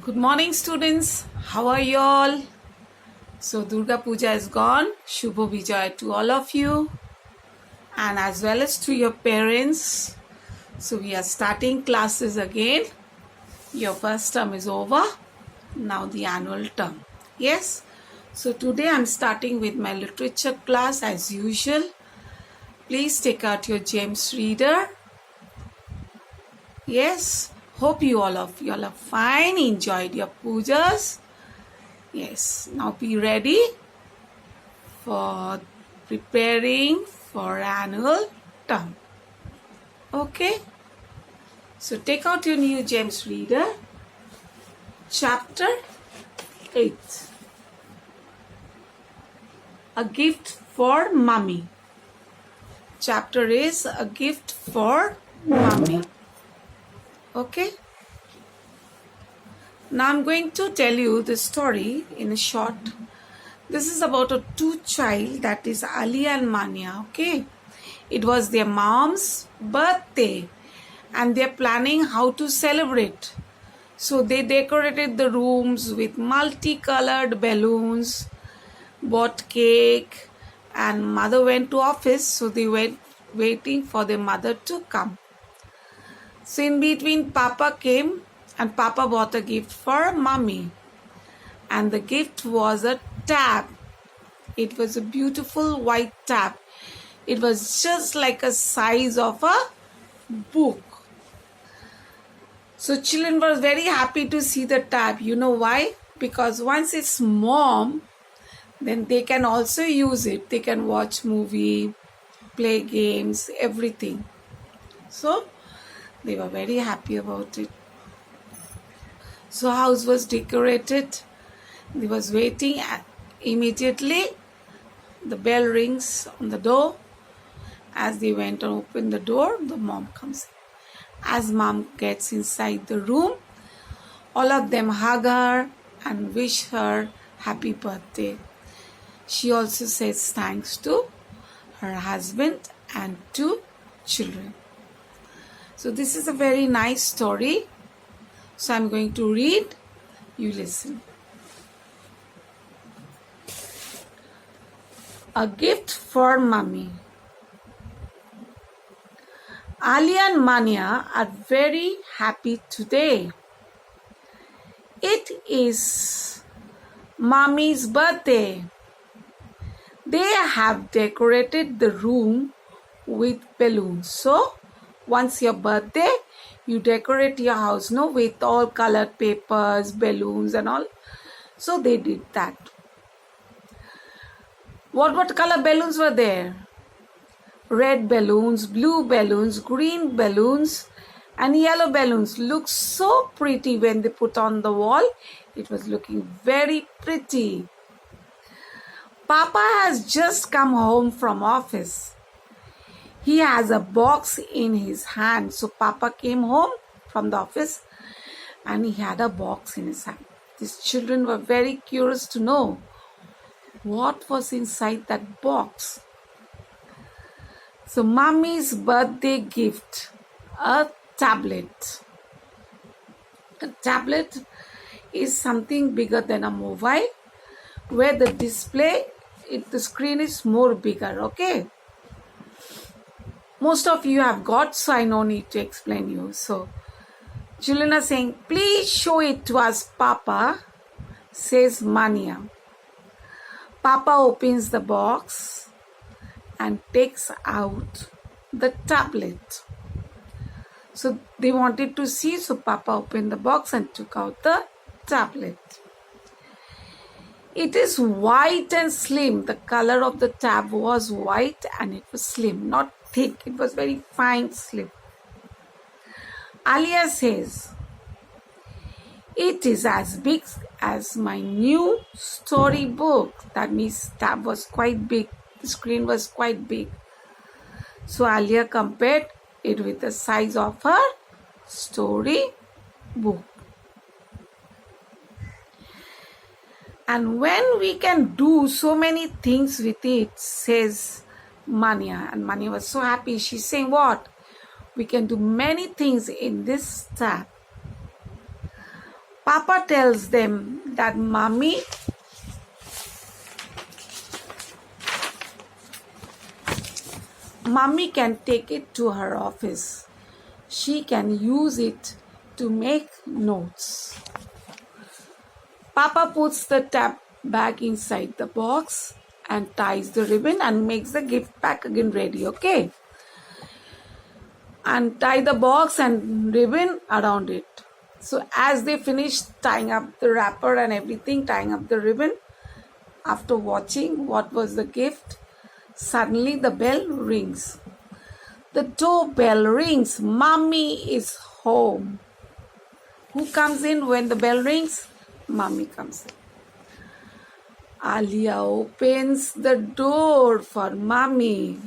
Good morning, students. How are you all? So, Durga Puja is gone. Shubho Vijay to all of you and as well as to your parents. So, we are starting classes again. Your first term is over. Now, the annual term. Yes. So, today I'm starting with my literature class as usual. Please take out your James Reader. Yes. Hope you all are fine. Enjoyed your pujas. Yes, now be ready for preparing for annual term. Okay, so take out your new James Reader, chapter 8. A gift for mummy. Chapter is a gift for mummy. Okay. Now I'm going to tell you the story in a short. This is about a two child, that is Alia and Mania. Okay, it was their mom's birthday and they're planning how to celebrate. So they decorated the rooms with multicolored balloons, bought cake, and mother went to office, so they went waiting for their mother to come. So in between, Papa came and Papa bought a gift for Mummy. And the gift was a tab. It was a beautiful white tab. It was just like a size of a book. So children were very happy to see the tab. You know why? Because once it's mom, then they can also use it. They can watch movie, play games, everything. So they were very happy about it. So house was decorated. They was waiting. Immediately the bell rings on the door. As they went and opened the door, the mom comes in. As mom gets inside the room, all of them hug her and wish her happy birthday. She also says thanks to her husband and two children. So this is a very nice story. So I'm going to read. You listen. A gift for mummy. Alia and Mania are very happy today. It is Mummy's birthday. They have decorated the room with balloons. So, once your birthday, you decorate your house, no, with all colored papers, balloons and all. So, they did that. What color balloons were there? Red balloons, blue balloons, green balloons and yellow balloons. Look so pretty when they put on the wall. It was looking very pretty. Papa has just come home from office. He has a box in his hand. So Papa came home from the office and he had a box in his hand. These children were very curious to know what was inside that box. So Mummy's birthday gift, a tablet. A tablet is something bigger than a mobile, where the display, the screen is more bigger, okay? Most of you have got, so I no need to explain you. So children are saying, please show it to us, Papa, says Mania. Papa opens the box and takes out the tablet. So they wanted to see, so Papa opened the box and took out the tablet. It is white and slim. The color of the tab was white and it was slim, not thick. It was very fine, slim. Alia says, it is as big as my new storybook. That means tab was quite big. The screen was quite big. So Alia compared it with the size of her story book. And when we can do so many things with it, says Mania. And Mania was so happy. She's saying what? We can do many things in this tab. Papa tells them that Mommy can take it to her office. She can use it to make notes. Papa puts the tab back inside the box and ties the ribbon and makes the gift pack again ready, okay? And tie the box and ribbon around it. So as they finish tying up the wrapper and everything, tying up the ribbon, after watching what was the gift, suddenly the bell rings. The doorbell rings. Mommy is home. Who comes in when the bell rings? Mommy comes in. Alia opens the door for Mommy.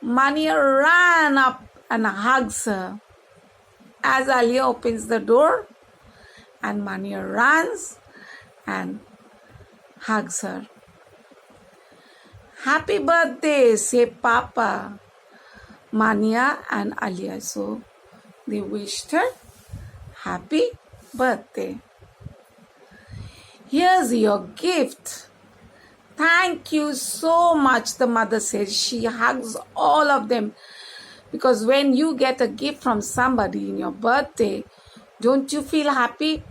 Mania ran up and hugs her. As Alia opens the door, and Mania runs and hugs her. Happy birthday, say Papa. Mania and Alia, so they wished her happy birthday. Here's your gift. Thank you so much, the mother says. She hugs all of them because when you get a gift from somebody in your birthday, don't you feel happy?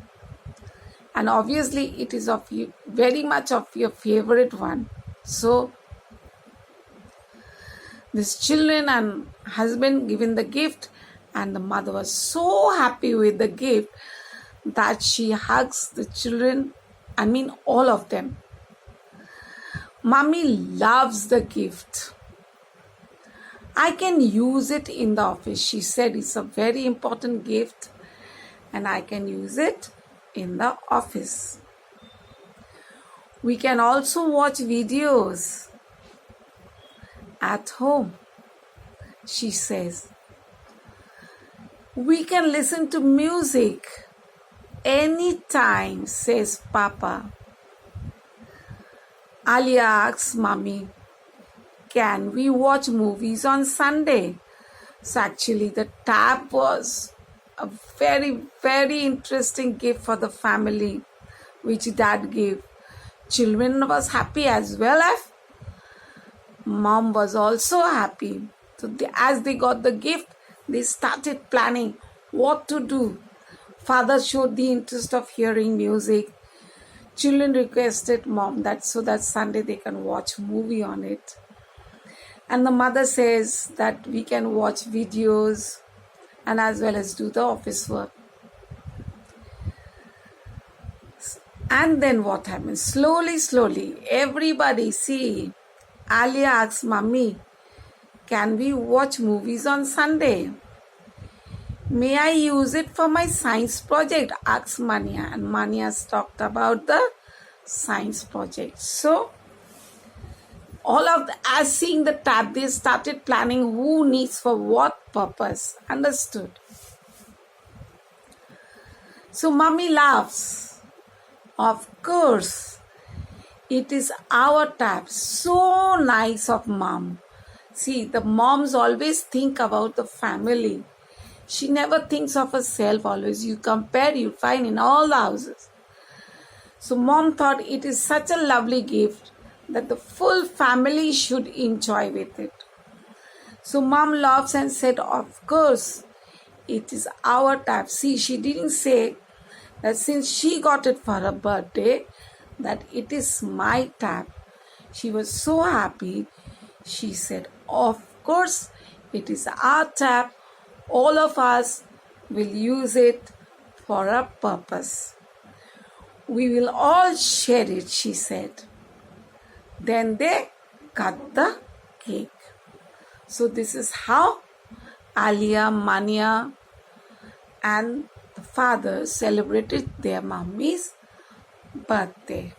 And obviously it is of you, very much of your favorite one. So this children and husband given the gift, and the mother was so happy with the gift that she hugs the children, all of them. Mommy loves the gift. I can use it in the office. She said it's a very important gift and I can use it in the office. We can also watch videos at home, she says. We can listen to music anytime, says Papa. Alia asks Mommy, can we watch movies on Sunday? So actually the tab was a very, very interesting gift for the family which Dad gave. Children was happy as well as Mom was also happy. So as they got the gift, they started planning what to do. Father showed the interest of hearing music. Children requested Mom that Sunday they can watch movie on it. And the mother says that we can watch videos and as well as do the office work. And then what happens? Slowly, everybody see. Alia asks Mommy, can we watch movies on Sunday? May I use it for my science project? Asks Mania. And Mania's talked about the science project. So, as seeing the tab, they started planning who needs for what purpose. Understood? So, Mommy laughs. Of course, it is our tab. So nice of Mom. See, the moms always think about the family. She never thinks of herself always. You compare, you find in all the houses. So Mom thought it is such a lovely gift that the full family should enjoy with it. So Mom laughs and said, of course, it is our tab. See, she didn't say that since she got it for her birthday, that it is my tab. She was so happy. She said, of course, it is our tab. All of us will use it for a purpose. We will all share it, she said. Then they cut the cake. So this is how Alia, Mania and the father celebrated their mommy's birthday.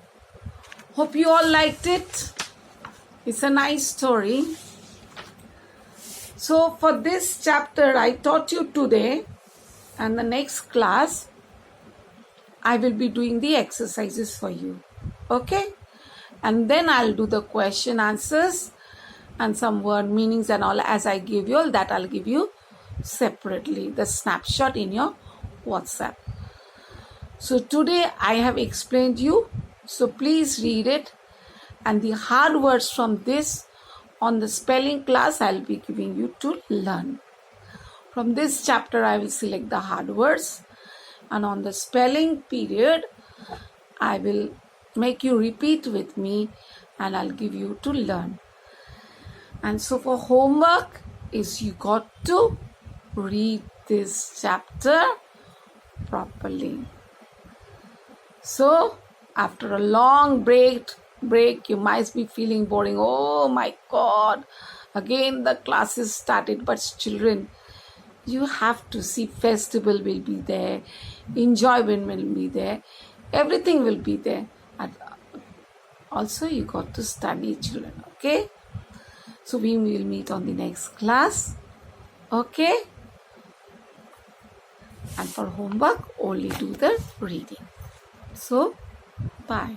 Hope you all liked it. It's a nice story. So for this chapter I taught you today, and the next class I will be doing the exercises for you. Okay? And then I'll do the question answers and some word meanings and all as I give you all that I'll give you separately, the snapshot in your WhatsApp. So today I have explained you. So please read it. And the hard words from this on the spelling class I'll be giving you to learn. From this chapter I will select the hard words. And on the spelling period, I will make you repeat with me and I'll give you to learn. And so for homework is you got to read this chapter properly. So after a long break, you might be feeling boring. Oh my God, again the classes started. But children, you have to see, festival will be there, enjoyment will be there, everything will be there. And also you got to study, children. Okay, so we will meet on the next class. Okay, and for homework only do the reading. So bye.